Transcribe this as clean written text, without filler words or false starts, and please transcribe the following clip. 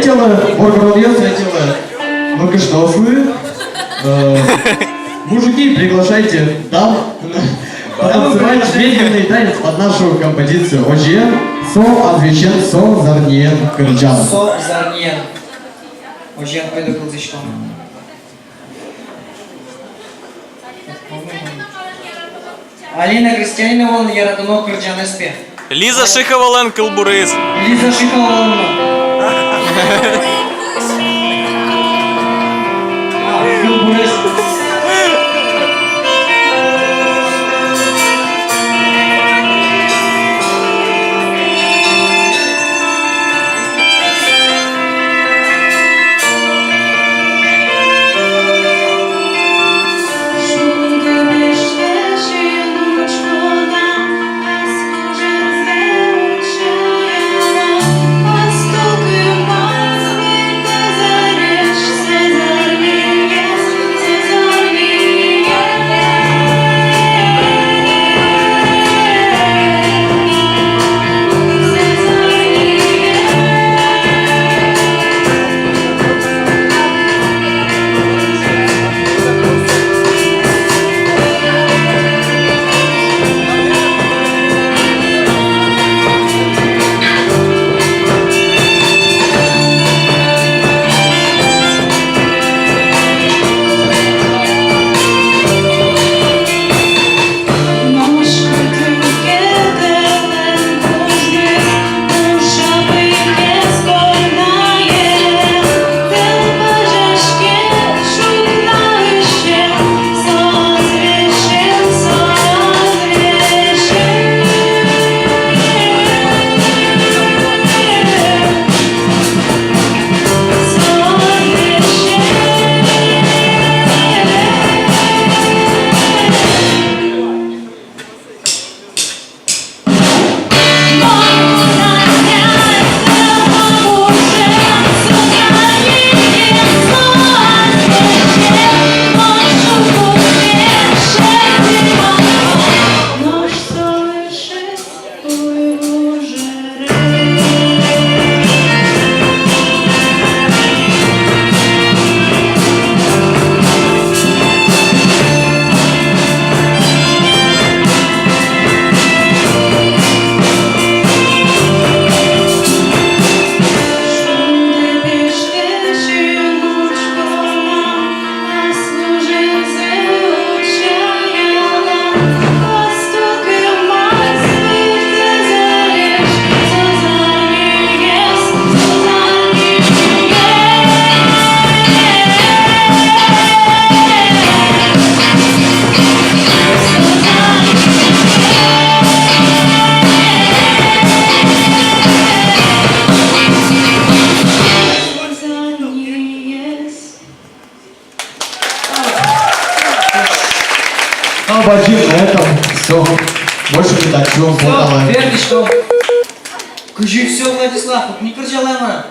Светила, Боргородье светила. Ну-ка, что вы? Мужики, приглашайте дам танцевать медленный танец под нашу композицию. Ожен, со, отвечен, со, зарнен, кырджан. Со, зарнен. Ожен, пойду кылдычком. Алина Крестьянинова, Ярадуно, Кырджан, СП. Ліза Шихова, Килбурис. Лиза Шихова. Кылбурис. Ну, Баджи, на этом все. Больше не так, чего Все, верни, что? Кажи, все, Владислав, не кричала она.